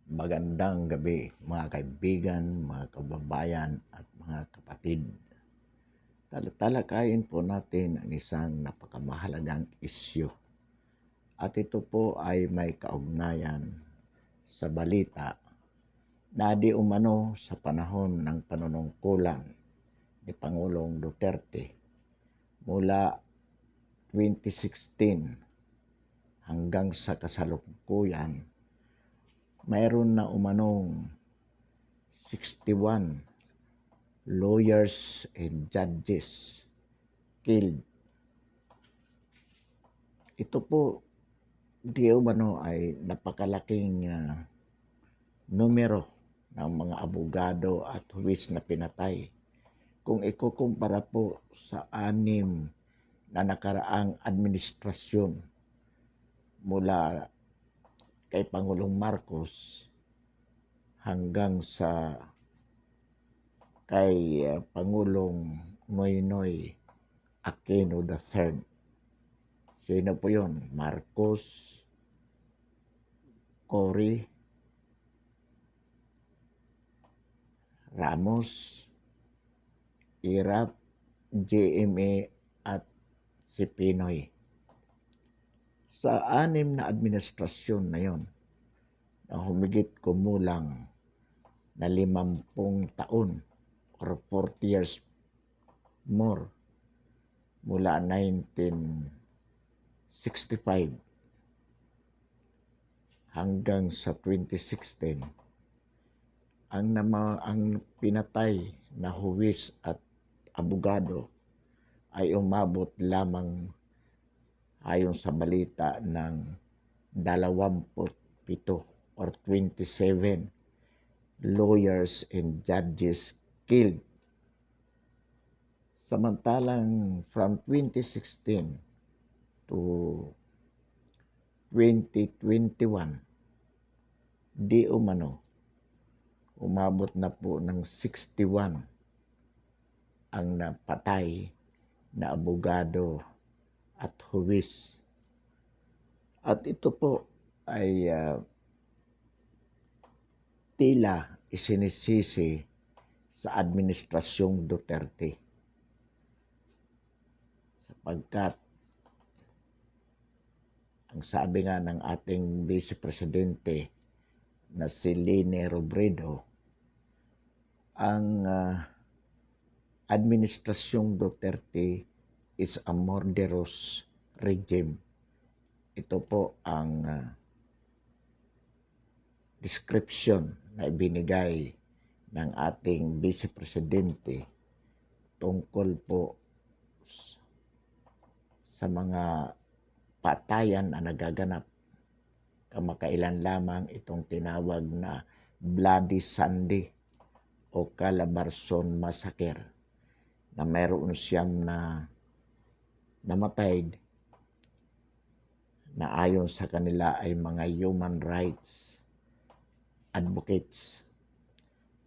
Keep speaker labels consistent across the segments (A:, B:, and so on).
A: Magandang gabi mga kaibigan, mga kababayan at mga kapatid. Talakayin po natin ang isang napakamahalagang isyu. At ito po ay may kaugnayan sa balita na di umano sa panahon ng panunungkulan ni Pangulong Duterte mula 2016 hanggang sa kasalukuyan, mayroon na umanong 61 lawyers and judges killed. Ito po di umano ay napakalaking numero ng mga abogado at huwis na pinatay kung ikukumpara po sa 6 na nakaraang administrasyon mula kay Pangulong Marcos hanggang sa kay Pangulong Noynoy Aquino III. Sino po yun? Marcos, Cory, Ramos, Irap, GMA at si Pinoy. Sa 6 na administrasyon na yon, na humigit kumulang na 50 taon or 40 years more mula 1965 hanggang sa 2016, ang pinatay na huwis at abogado ay umabot lamang ayon sa balita ng 27 or 27 lawyers and judges killed. Samantalang from 2016 to 2021, di umano, umabot na po ng 61 ang napatay na abogado at huwis. At ito po ay tila isinisisi sa administrasyong Duterte, sapagkat ang sabi nga ng ating Vice Presidente na si Leni Robredo, ang administrasyong Duterte is a murderous regime. Ito po ang description na ibinigay ng ating Vice Presidente tungkol po sa mga patayan na nagaganap. Kamakailan lamang itong tinawag na Bloody Sunday o Calabarzon Massacre, na mayroon siyam na namatay na ayon sa kanila ay mga human rights advocates.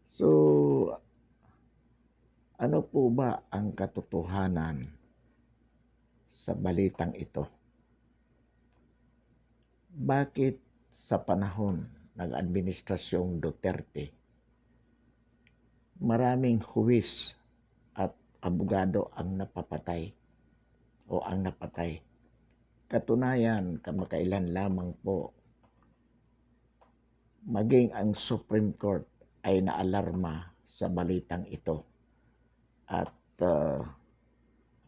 A: So, ano po ba ang katotohanan sa balitang ito? Bakit sa panahon ng administrasyong Duterte, maraming huwis at abogado ang napapatay o ang napatay? Katunayan, kamakailan lamang po, maging ang Supreme Court ay naalarma sa balitang ito. At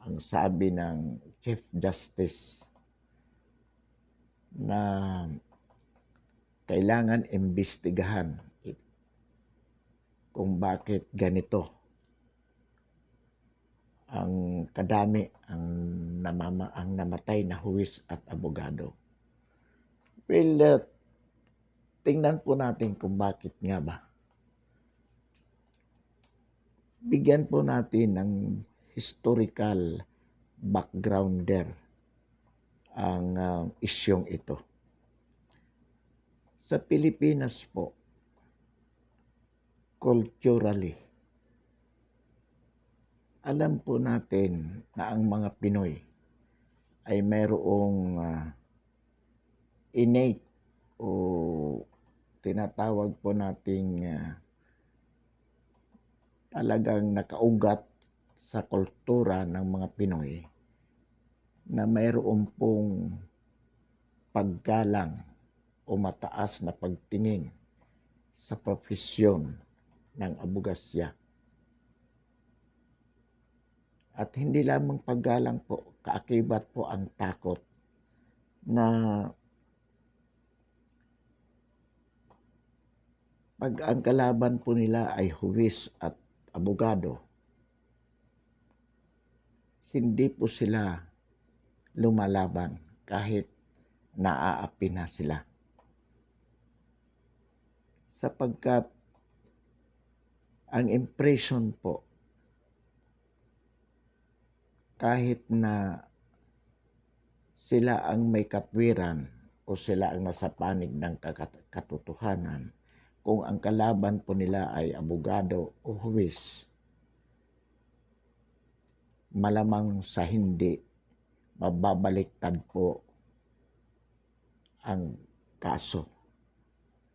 A: ang sabi ng Chief Justice na kailangan imbestigahan kung bakit ganito ang kadami ang namatay na huwis at abogado. Well, tingnan po natin kung bakit nga ba. Bigyan po natin ng historical backgrounder ang isyong ito. Sa Pilipinas po, culturally, alam po natin na ang mga Pinoy ay mayroong innate o tinatawag po nating talagang nakaugat sa kultura ng mga Pinoy na mayroon pong paggalang o mataas na pagtingin sa profesyon ng abogasya. At hindi lamang paggalang po, kaakibat po ang takot na pag ang kalaban po nila ay huwis at abogado, hindi po sila lumalaban kahit naaapi na sila. Sapagkat ang impression po, kahit na sila ang may katwiran o sila ang nasa panig ng katotohanan, kung ang kalaban po nila ay abogado o huwis, malamang sa hindi, mababaliktad po ang kaso.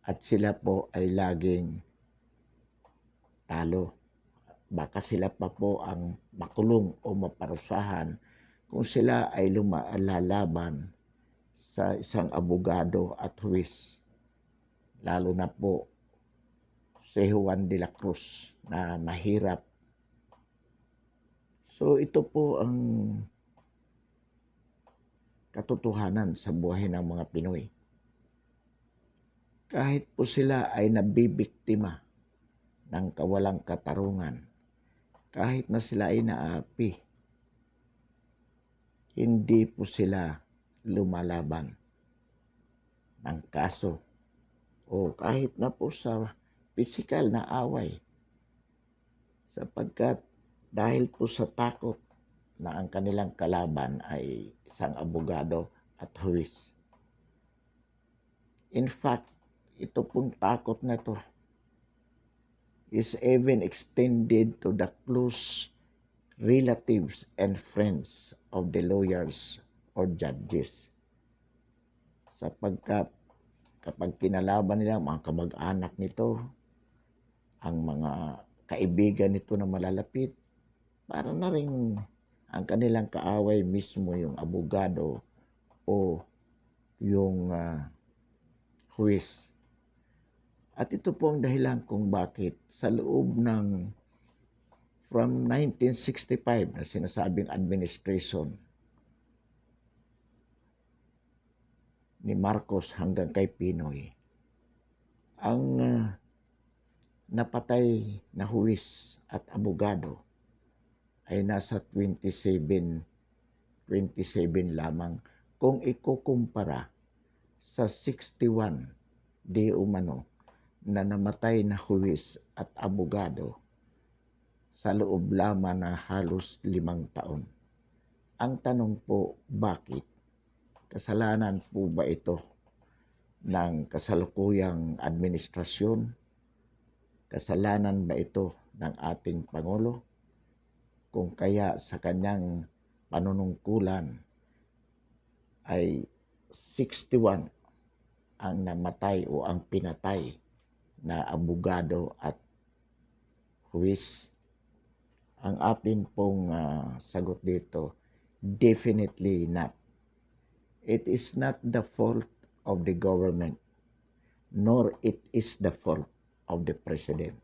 A: At sila po ay laging talo. Baka sila pa po ang makulong o maparusahan kung sila ay lalaban sa isang abogado at huwis. Lalo na po si Juan de la Cruz na mahirap. So ito po ang katotohanan sa buhay ng mga Pinoy. Kahit po sila ay nabibiktima ng kawalang katarungan, kahit na sila ay naapi, hindi po sila lumalaban ng kaso o kahit na po sa pisikal na away, sapagkat dahil po sa takot na ang kanilang kalaban ay isang abogado at huwis. In fact, ito pong takot na to is even extended to the close relatives and friends of the lawyers or judges. Sapagkat kapag kinalaban nila mga kamag-anak nito, ang mga kaibigan nito na malalapit, para na rin ang kanilang kaaway mismo yung abogado o yung huwis. At ito po ang dahilan kung bakit sa loob ng from 1965 na sinasabing administration ni Marcos hanggang kay Pinoy, ang napatay na huwis at abogado ay nasa 27 lamang kung ikukumpara sa 61 di umano na namatay na huwis at abogado sa loob lamang na halos 5 taon. Ang tanong po, bakit? Kasalanan po ba ito ng kasalukuyang administrasyon? Kasalanan ba ito ng ating Pangulo? Kung kaya sa kanyang panunungkulan ay 61 ang namatay o ang pinatay na abogado at huwis? Ang atin pong sagot dito, definitely not. It is not the fault of the government, nor it is the fault of the President.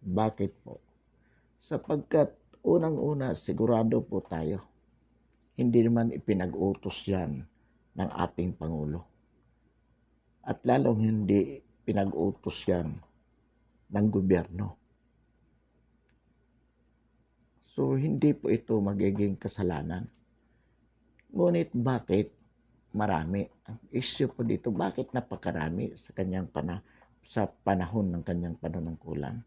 A: Bakit po? Sapagkat unang-una, sigurado po tayo, hindi naman ipinag-utos yan ng ating Pangulo. At lalong hindi pinag-utos yan ng gobyerno. So, hindi po ito magiging kasalanan. Ngunit bakit marami? Ang issue po dito, bakit napakarami sa kanyang sa panahon ng kanyang panunungkulan?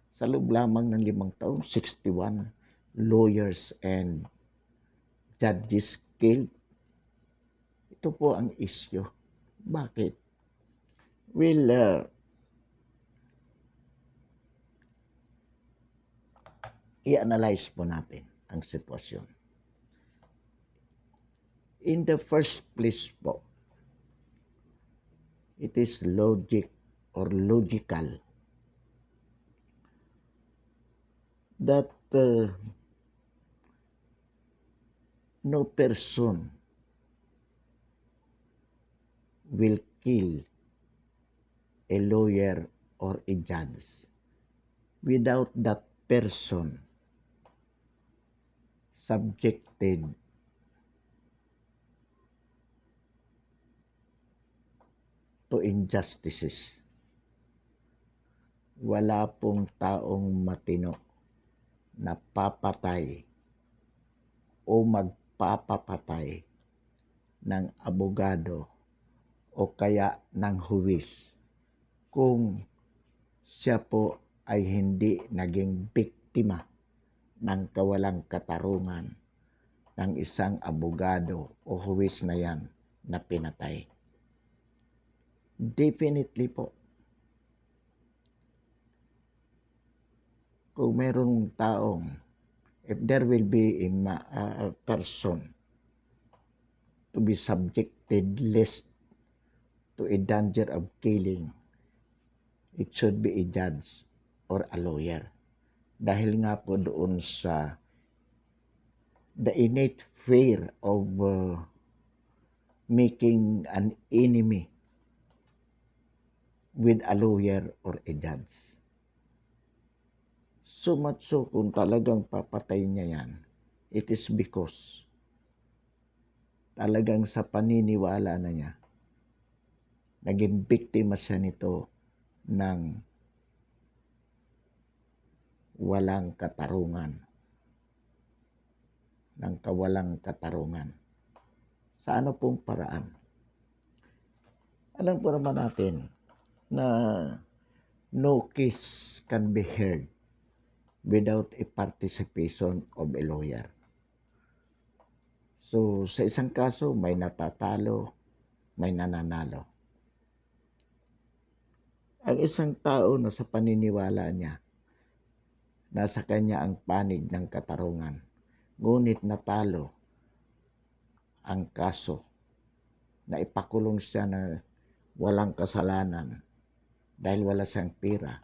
A: Sa loob lamang ng 5 taon, 61 lawyers and judges killed. Ito po ang issue. Bakit? Well, i-analyze po natin ang sitwasyon. In the first place po, it is logic or logical that no person will kill a lawyer or a judge without that person subjected to injustices. Wala pong taong matino na papatay o magpapapatay ng abogado o kaya ng huwis kung siya po ay hindi naging biktima ng kawalang katarungan ng isang abogado o huwis na yan na pinatay. Definitely po, kung merong taong, if there will be a person to be subjected lest to a danger of killing, it should be a judge or a lawyer. Dahil nga po doon sa the innate fear of making an enemy with a lawyer or a judge. So much so kung talagang papatay niya yan, it is because talagang sa paniniwala na niya, naging biktima siya nito ng walang katarungan, ng kawalang katarungan. Sa ano pong paraan? Alam po naman natin na no case can be heard without a participation of a lawyer. So, sa isang kaso, may natatalo, may nananalo. Ang isang tao na sa paniniwala niya, nasa kanya ang panig ng katarungan, ngunit natalo ang kaso, na ipakulong siya na walang kasalanan dahil wala siyang pera,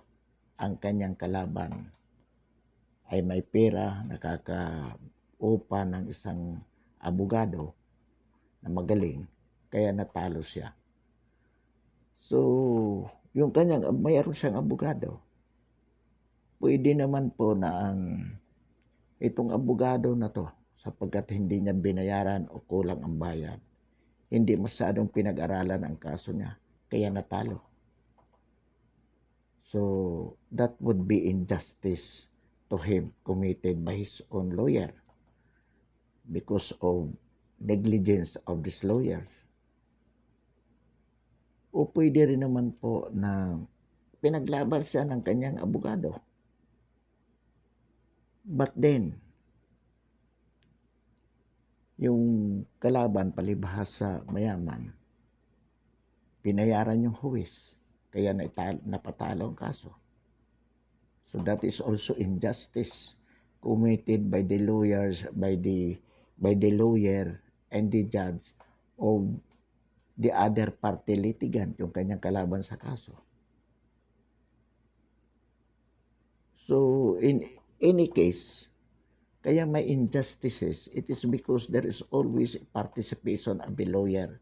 A: ang kanyang kalaban ay may pera, nakakaupa ng isang abogado na magaling, kaya natalo siya. So, yung mayroon siyang abogado. Pwede naman po na itong abogado na to, sapagkat hindi niya binayaran o kulang ang bayad, hindi masyadong pinag-aralan ang kaso niya, kaya natalo. So, that would be injustice to him committed by his own lawyer because of negligence of this lawyer. O pwede rin naman po na pinaglaban siya ng kanyang abogado. But then, yung kalaban palibhasa mayaman, pinayaran yung huwis, kaya napatalo ang kaso. So that is also injustice committed by the lawyers, by the lawyer and the judge of the other party litigant, yung kanyang kalaban sa kaso. So in any case, kaya may injustices, it is because there is always participation of a lawyer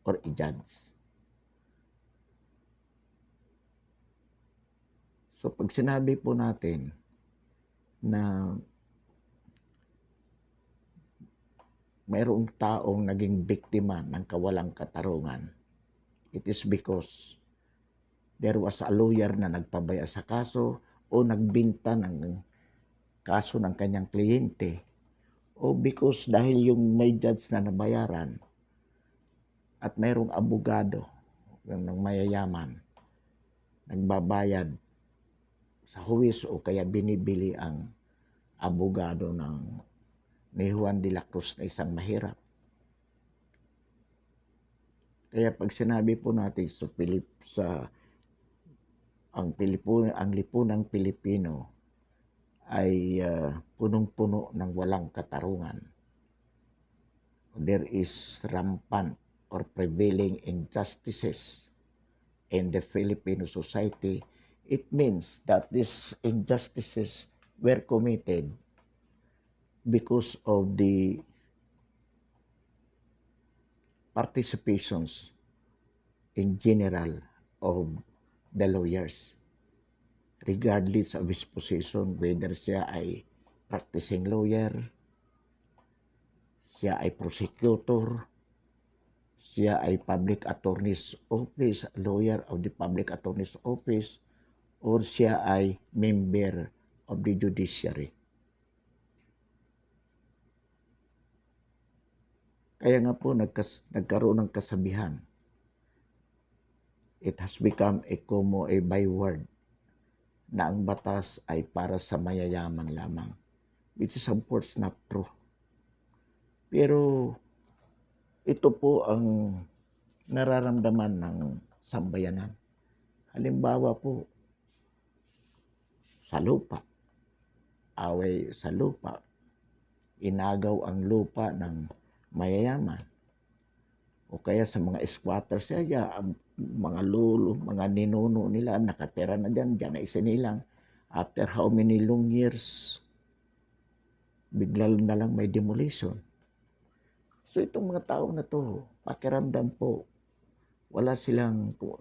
A: or a judge. So pag sinabi po natin na mayroong taong naging biktima ng kawalang katarungan, it is because there was a lawyer na nagpabaya sa kaso o nagbinta ng kaso ng kanyang kliyente, o because dahil yung may judge na nabayaran at mayroong abogado ng mayayaman nagbabayad sa huwis o kaya binibili ang abogado ni Juan de la Cruz na isang mahirap. Kaya pag sinabi po natin ang lipunang Pilipino ay punong-puno ng walang katarungan, there is rampant or prevailing injustices, in the Filipino society, it means that these injustices were committed because of the participations in general of the lawyers, regardless of his position, whether siya ay practicing lawyer, siya ay prosecutor, siya ay public attorney's office, lawyer of the public attorney's office, or siya ay member of the judiciary. Kaya nga po nagkaroon ng kasabihan. It has become a byword na ang batas ay para sa mayayaman lamang, which is of course not true. Pero ito po ang nararamdaman ng sambayanan. Halimbawa po, sa lupa, away sa lupa, inagaw ang lupa ng mayayaman, o kaya sa mga squatters, ang mga lolo, mga ninuno nila, nakatira na dyan na isinilang. After how many long years, bigla na lang may demolition. So itong mga tao na to, pakiramdam po,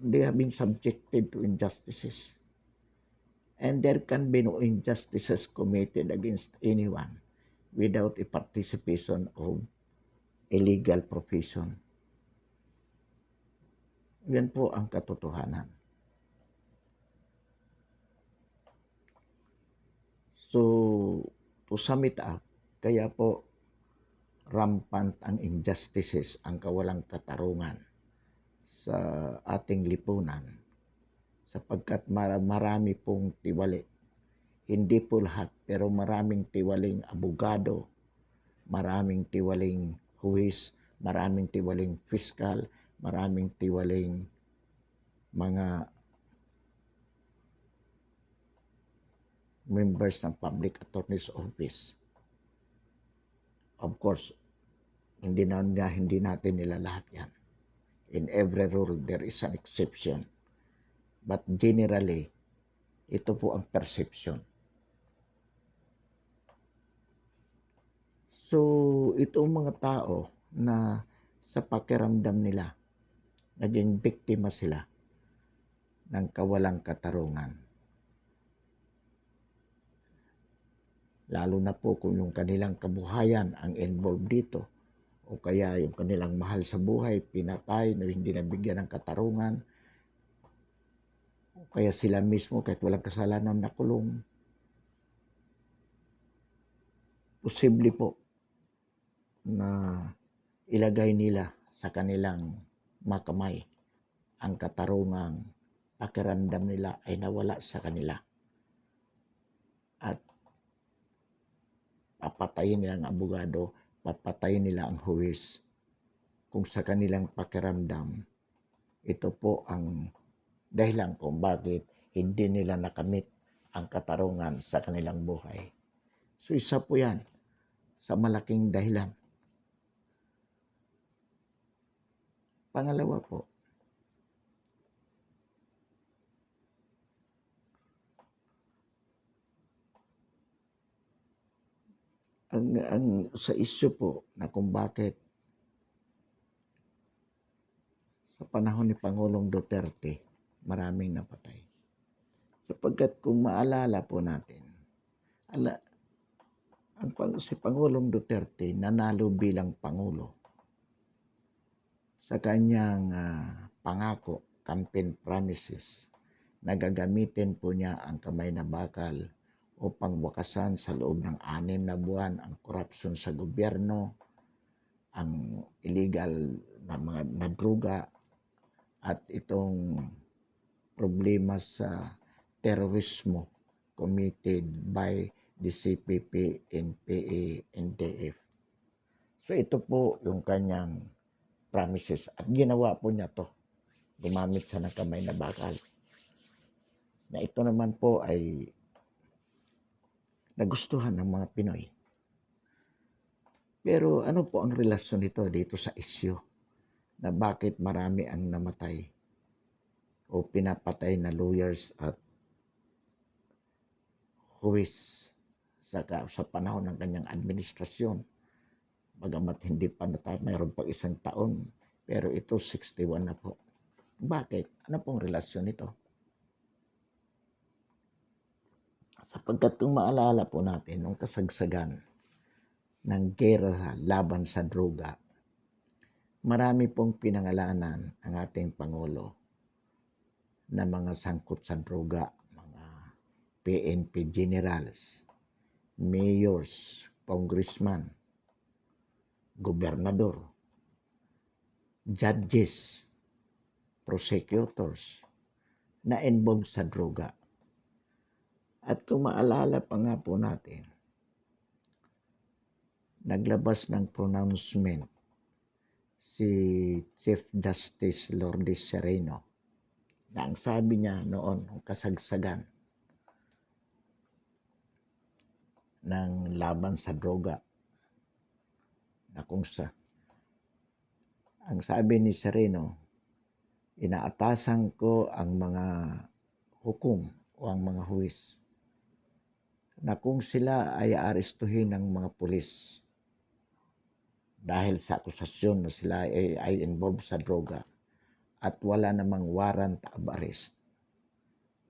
A: they have been subjected to injustices. And there can be no injustices committed against anyone without a participation of a legal profession. Yan po ang katotohanan. So, to sum it up, kaya po rampant ang injustices, ang kawalang katarungan sa ating lipunan, sapagkat marami pong tiwali. Hindi po lahat, pero maraming tiwaling abogado, maraming tiwaling huwis, maraming tiwaling fiskal, maraming tiwaling mga members ng public attorney's office. Of course, hindi natin nila lahat yan. In every rule, there is an exception. But generally, ito po ang perception. So, itong mga tao na sa pakiramdam nila, naging biktima sila ng kawalang katarungan. Lalo na po kung yung kanilang kabuhayan ang involved dito, o kaya yung kanilang mahal sa buhay, pinatay na hindi nabigyan ng katarungan, o kaya sila mismo kahit walang kasalanan nakulong. Posible po na ilagay nila sa kanilang makamay ang katarungang pakiramdam nila ay nawala sa kanila. At papatayin nila ang abogado, papatayin nila ang huwis kung sa kanilang pakiramdam. Ito po ang dahilan kung bakit hindi nila nakamit ang katarungan sa kanilang buhay. So isa po yan sa malaking dahilan. Pangalawa po, ang sa issue po na kung bakit sa panahon ni Pangulong Duterte maraming napatay. Sapagkat kung maalala po natin, si Pangulong Duterte nanalo bilang Pangulo sa kanyang pangako, campaign promises, na gagamitin po niya ang kamay na bakal upang wakasan sa loob ng 6 na buwan ang korupsyon sa gobyerno, ang illegal na mga nadruga, at itong problema sa terorismo committed by the CPP, NPA, NDF. So ito po yung kanyang promises at ginawa po niya to. Gumamit siya ng kamay na bakal. Na ito naman po ay nagustuhan ng mga Pinoy. Pero ano po ang relasyon nito dito sa issue na bakit marami ang namatay o pinapatay na lawyers at huwis sa panahon ng kanyang administrasyon. Bagamat hindi pa mayroon pang isang taon, pero ito 61 na po. Bakit? Ano pong relasyon nito? Sapagkat kung maalala po natin, nung kasagsagan ng gera laban sa droga, marami pong pinangalanan ang ating Pangulo na mga sangkot sa droga, mga PNP generals, mayors, congressman, gobernador, judges, prosecutors na involved sa droga. At kung maalala pa nga po natin, naglabas ng pronouncement si Chief Justice Lourdes Sereno na ang sabi niya noon, ang kasagsagan ng laban sa droga, na kung ang sabi ni Sereno, inaatasan ko ang mga hukom o ang mga huwis na kung sila ay aarestuhin ng mga pulis dahil sa akusasyon na sila ay involved sa droga at wala namang warrant of arrest,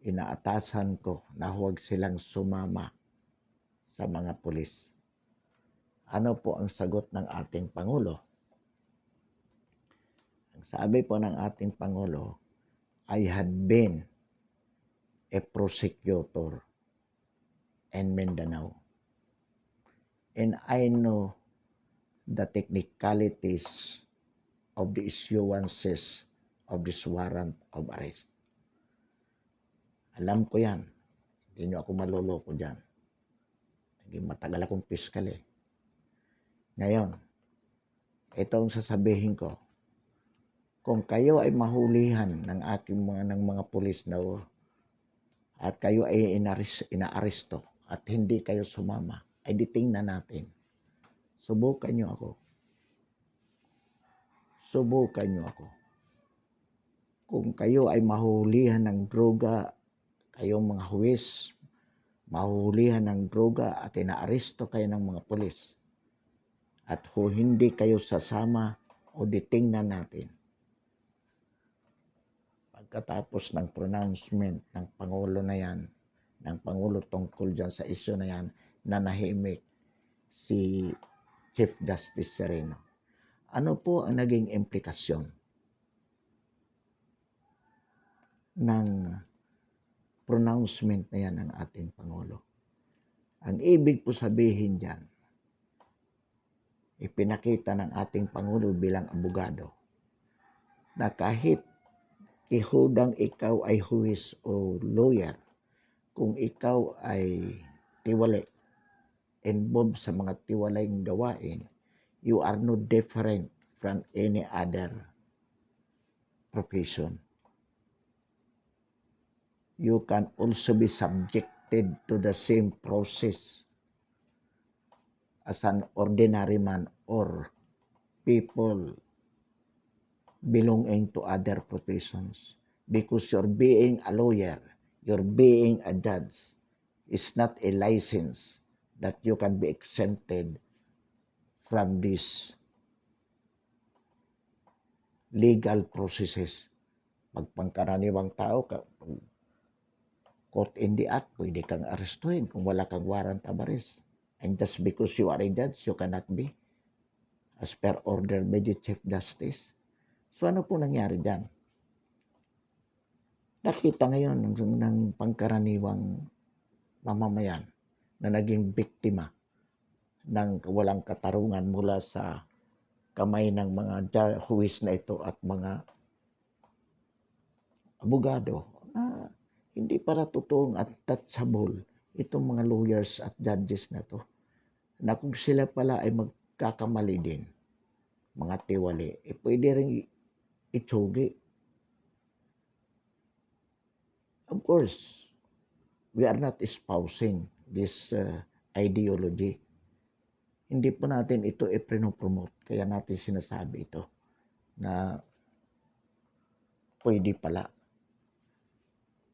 A: inaatasan ko na huwag silang sumama sa mga pulis. Ano po ang sagot ng ating Pangulo? Ang sabi po ng ating Pangulo, I had been a prosecutor in Mindanao, and I know the technicalities of the issuances of this warrant of arrest. Alam ko yan. Hindi nyo ako maloloko dyan. Naging matagal akong piskal eh. Ngayon, ito ang sasabihin ko. Kung kayo ay mahulihan ng mga pulis na at kayo ay inaaresto at hindi kayo sumama, ay ditingnan natin. Subukan nyo ako. Subukan nyo ako. Kung kayo ay mahulihan ng droga, kayong mga huwis, mahulihan ng droga at inaaresto kayo ng mga pulis, at hindi kayo sasama o ditingnan natin. Pagkatapos ng pronouncement ng Pangulo na yan, ng Pangulo tungkol dyan sa isyu na yan, nanahimik si Chief Justice Sereno. Ano po ang naging implikasyon ng pronouncement na yan ng ating Pangulo? Ang ibig po sabihin dyan, ipinakita ng ating Pangulo bilang abogado na kahit ihudang ikaw ay huwis o lawyer, kung ikaw ay tiwali, involved sa mga tiwalayang gawain, you are no different from any other profession. You can also be subjected to the same process as an ordinary man or people belonging to other professions, because you're being a lawyer, you're being a judge, is not a license that you can be exempted from these legal processes. Pag pangkaraniwang tao, caught in the act, pwede kang arestuhin kung wala kang warrant of arrest. And just because you are a judge, you cannot be, as per order by the Chief Justice. So ano po nangyari dyan? Nakita ngayon ng pangkaraniwang mamamayan na naging biktima ng walang katarungan mula sa kamay ng mga huwis na ito at mga abogado na hindi para totoong at touchable itong mga lawyers at judges na to, na kung sila pala ay magkakamali din, mga tiwali, pwede rin itsugi. Of course, we are not espousing this ideology. Hindi po natin ito i-promote, kaya natin sinasabi ito na pwede pala.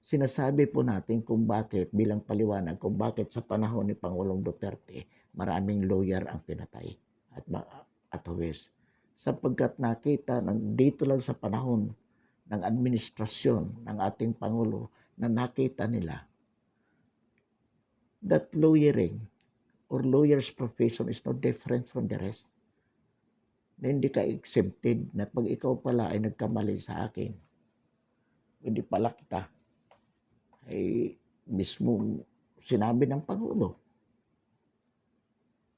A: sinasabi po natin kung bakit, bilang paliwanag, kung bakit sa panahon ni Pangulong Duterte, maraming lawyer ang pinatay at huwes. Sapagkat nakita dito lang sa panahon ng administrasyon ng ating Pangulo na nakita nila that lawyering or lawyer's profession is no different from the rest. Na hindi ka exempted na pag ikaw pala ay nagkamali sa akin, hindi pala kita ay mismo sinabi ng Pangulo.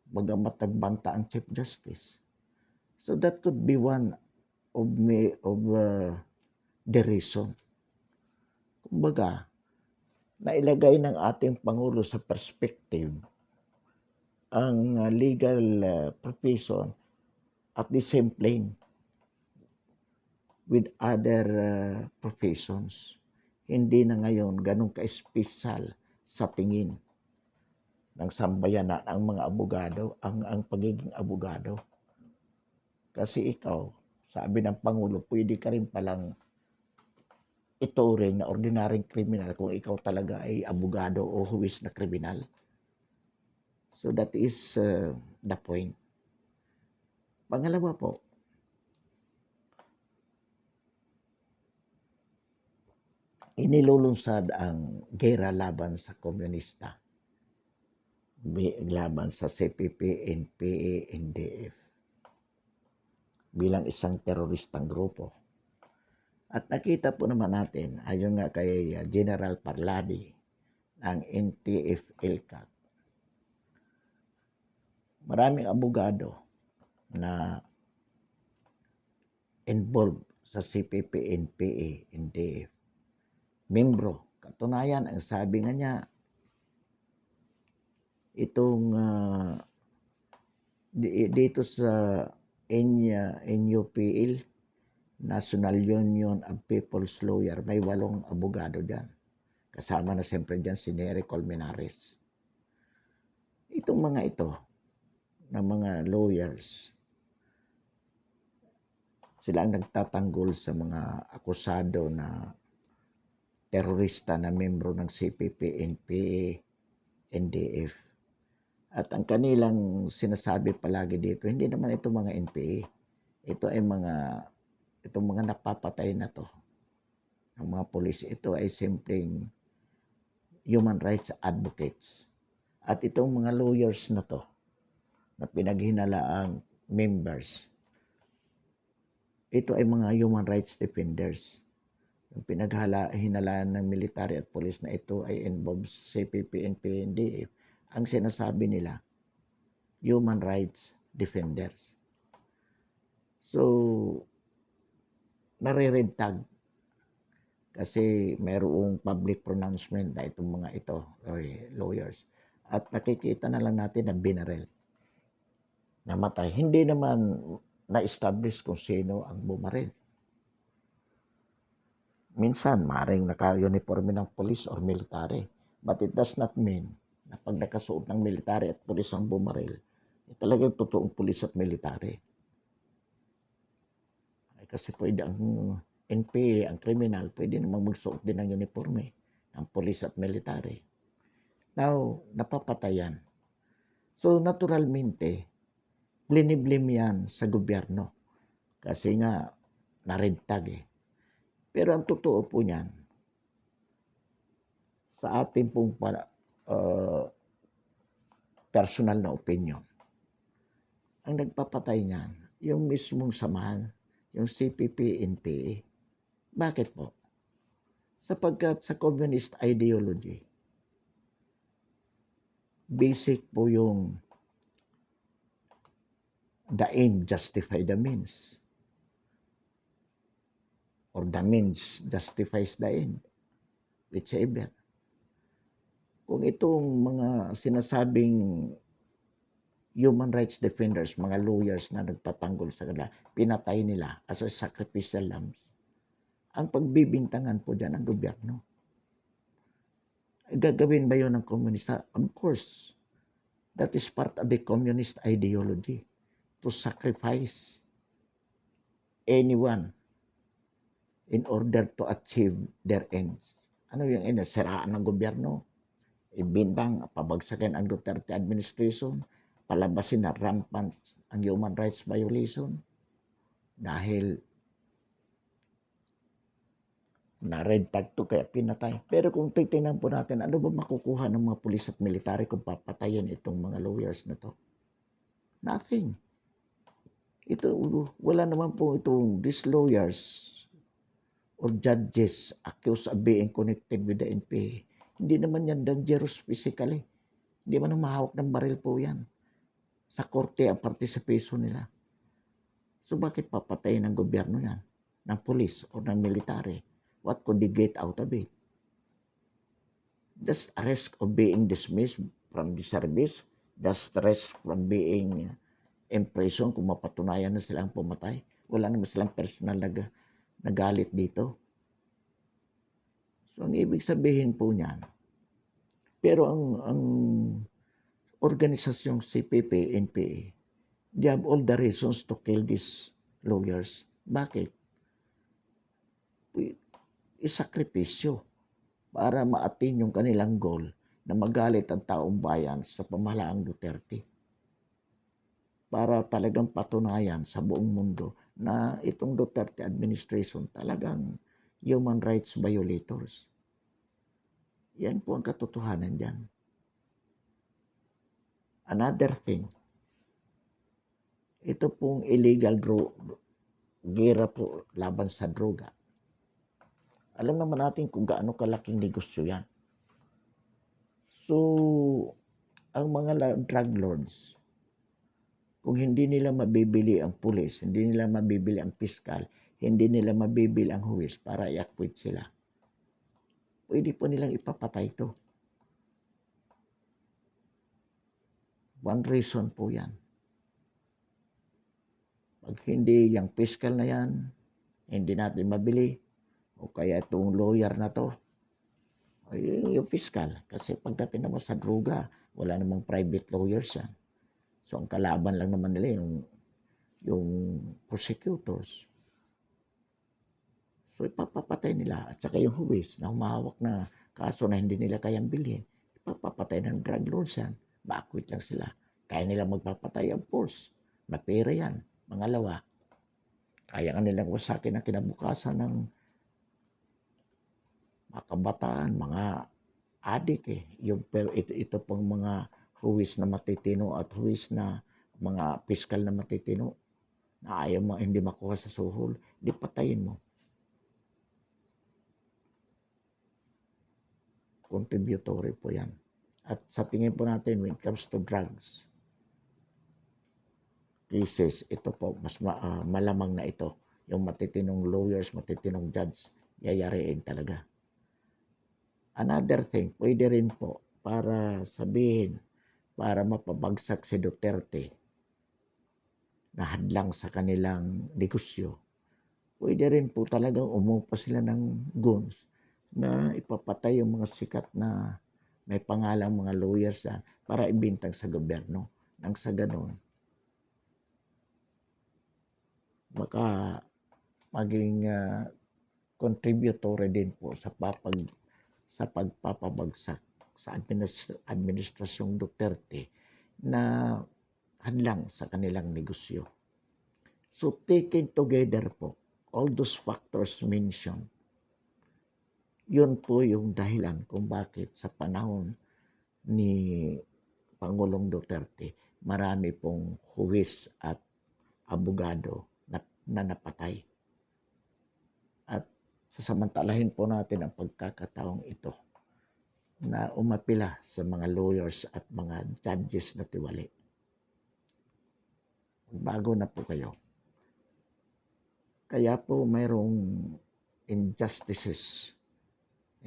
A: Bagamat nagbanta ang Chief Justice. So that could be one of the reason. Kumbaga, nailagay ng ating Pangulo sa perspective ang legal profession at the same plane with other professions. Hindi na ngayon ganun ka-espesyal sa tingin ng sambayanan ang mga abogado, ang pagiging abogado. Kasi ikaw, sabi ng Pangulo, pwede ka rin palang ituring na ordinaryong kriminal kung ikaw talaga ay abogado o huwis na kriminal. So that is the point. Pangalawa po, inilulunsad ang gera laban sa komunista, laban sa CPP, NPA, NDF bilang isang teroristang grupo. At nakita po naman natin, ayon nga kay General Parladi ng NTF-ELCAC, maraming abogado na involved sa CPP, NPA, NDF. Membro, katunayan, ang sabi nga niya, itong dito sa NUPL, National Union of People's Lawyer, may 8 abogado dyan. Kasama na siyempre dyan si Nery Colmenares. Itong mga ito, na mga lawyers, sila ang nagtatanggol sa mga akusado na terorista na membro ng CPP, NPA, NDF. At ang kanilang sinasabi palagi dito, hindi naman ito mga NPA. Ito ay itong mga napapatay na to ng mga pulis. Ito ay simpleng human rights advocates. At itong mga lawyers na to, na pinaghinalaang members, ito ay mga human rights defenders. Yung pinaghinalaan ng military at police na ito ay involves CPP, NPA, NDF. Ang sinasabi nila, human rights defenders. So, nare-red tag kasi mayroong public pronouncement na itong mga ito, lawyers. At nakikita na lang natin na binarel, namatay. Hindi naman na-establish kung sino ang bumaril. Minsan, maaaring naka-uniforme ng police or military. But it does not mean na pag nakasuot ng military at police ang bumaril, talagang totoong police at military. Kasi pwede ang NPA, ang criminal, pwede namang magsuot din ng uniforme ng police at military. Now, napapatayan. So, naturalmente, bliniblame yan sa gobyerno. Kasi nga, na-red tag eh. Pero ang totoo po niyan, sa ating pong personal na opinion, ang nagpapatay niyan, yung mismong samahan, yung CPP, NPA. Bakit po? Sapagkat sa communist ideology, basic po yung the aim justify the means. Or the means justifies the end. Whichever. Kung itong mga sinasabing human rights defenders, mga lawyers na nagtatanggol sa kanila, pinatay nila as a sacrificial lambs, ang pagbibintangan po dyan ng gobyerno. Gagawin ba yun ng komunista? Of course. That is part of the communist ideology to sacrifice anyone in order to achieve their ends. Ano yung siraan ng gobyerno, ibintang, pabagsakin ang Duterte administration, palabasin na rampant ang human rights violation dahil na red tag to kaya pinatay. Pero kung titingnan po natin, ano ba makukuha ng mga pulis at military kung papatayin itong mga lawyers na to? Nothing. Ito, wala naman po itong these lawyers or judges accused of being connected with the NPA. Hindi naman yan dangerous physically. Hindi man mahawak ng baril po yan. Sa korte ang participation nila. So bakit papatayin ng gobyerno yan? Ng police o ng military? What could they get out of it? Just a risk of being dismissed from the service. Just risk from being imprison kung mapatunayan na silang pumatay. Wala naman silang personal na galit dito. So, ang ibig sabihin po niyan, pero ang organisasyong CPP, NPA, they have all the reasons to kill these lawyers. Bakit? Isakripisyo para ma-attain yung kanilang goal na magalit ang taong bayan sa pamahalaang Duterte. Para talagang patunayan sa buong mundo na itong Duterte administration talagang human rights violators. Yan po ang katotohanan dyan. Another thing, ito pong illegal gera po laban sa droga. Alam naman natin kung gaano kalaking negosyo yan. So, ang mga drug lords, kung hindi nila mabibili ang pulis, hindi nila mabibili ang piskal, hindi nila mabibili ang huwis para i-acquit sila, pwede po nilang ipapatay ito. One reason po yan. Pag hindi yung piskal na yan, hindi natin mabili, o kaya itong lawyer na to, yung piskal. Kasi pagdating naman sa droga, wala namang private lawyers yan. So ang kalaban lang naman nila yung prosecutors. So ipapapatay nila. At saka yung huwis na humahawak na kaso na hindi nila kayang bilhin, ipapapatay ng drug lords yan. Ma-acquit lang sila. Kaya nila magpapatay ang force. Mapera yan. Mangalawa, kaya nga nilang wasakin ang kinabukasan ng mga kabataan, mga adik pero ito pong mga huwis na matitino at huwis na mga piskal na matitino na ayaw mo hindi makuha sa suhol, di patayin mo. Contributory po yan. At sa tingin po natin, when it comes to drugs cases, ito po, mas malamang na ito. Yung matitinong lawyers, matitinong judge, yayariin talaga. Another thing, pwede rin po para sabihin, para mapabagsak si Duterte na hadlang sa kanilang negosyo, pwede rin po talagang umupa sila ng guns na ipapatay yung mga sikat na may pangalang mga lawyers yan para ibintang sa gobyerno. Nang sa ganon, baka maging contributory din po sa pagpapabagsak sa administrasyong Duterte na hadlang sa kanilang negosyo. So taken together po, all those factors mentioned, yun po yung dahilan kung bakit sa panahon ni Pangulong Duterte, marami pong huwis at abogado na napatay. At sasamantalahin po natin ang pagkakataong ito na umapila sa mga lawyers at mga judges na tiwali. Bago na po kayo. Kaya po mayroong injustices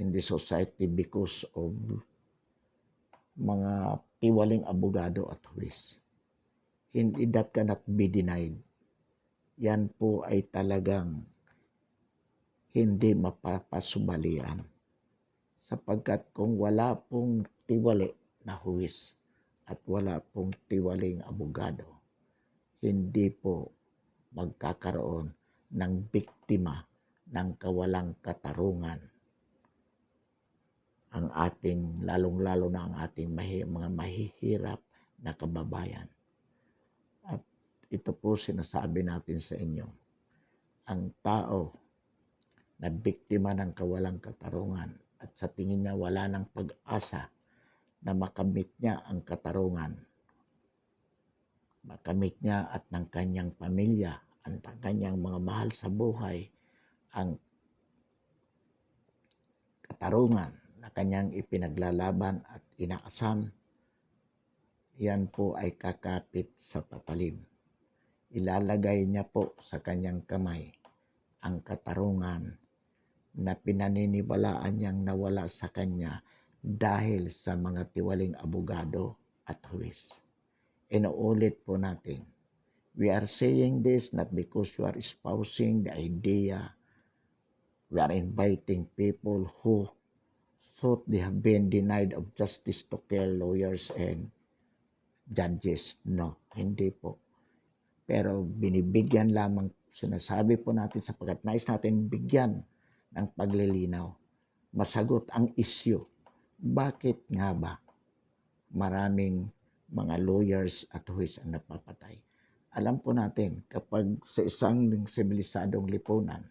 A: in the society because of mga tiwaling abogado at huwis. That cannot be denied. Yan po ay talagang hindi mapapasubalian. Sapagkat kung wala pong tiwali na huwis at wala pong tiwaling abogado, hindi po magkakaroon ng biktima ng kawalang katarungan ang ating, lalong-lalo na ang ating mga mahihirap na kababayan. At ito po sinasabi natin sa inyo, ang tao na biktima ng kawalang katarungan at sa tingin niya wala ng pag-asa na makamit niya ang katarungan, makamit niya at ng kanyang pamilya, at ng kanyang mga mahal sa buhay, ang katarungan na kanyang ipinaglalaban at inaasam, yan po ay kakapit sa patalim. Ilalagay niya po sa kanyang kamay ang katarungan na pinaniniwalaan niyang nawala sa kanya dahil sa mga tiwaling abogado at huwis. Inuulit po natin, we are saying this not because we are espousing the idea. We are inviting people who thought they have been denied of justice to kill lawyers and judges. No, hindi po. Pero binibigyan lamang, sinasabi po natin sapagkat nais natin bigyan ng paglilinaw, masagot ang isyu. Bakit nga ba maraming mga lawyers at huwis ang napapatay? Alam po natin, kapag sa isang sibilisadong lipunan,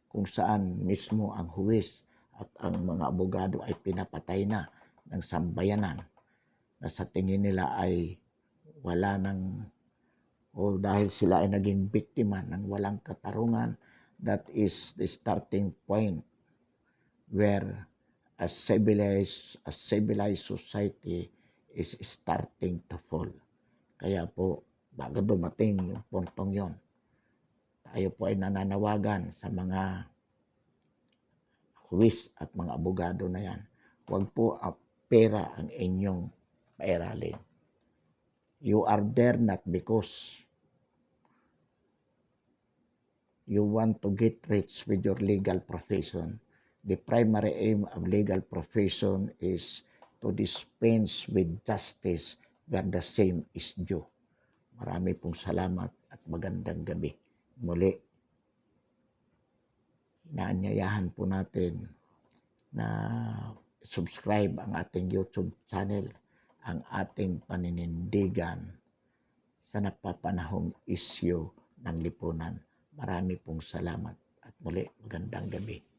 A: kung saan mismo ang huwis at ang mga abogado ay pinapatay na ng sambayanan na sa tingin nila ay wala ng, o dahil sila ay naging biktima ng walang katarungan, that is the starting point where a civilized society is starting to fall. Kaya po, bago dumating yung puntong yon, tayo po ay nananawagan sa mga huwis at mga abogado na yan. Huwag po pera ang inyong pairalin. You are there not because you want to get rich with your legal profession. The primary aim of legal profession is to dispense with justice where the same is due. Marami pong salamat at magandang gabi. Muli, inaanyayahan po natin na subscribe ang ating YouTube channel, ang ating paninindigan sa napapanahong isyu ng lipunan. Marami pong salamat at muli magandang gabi.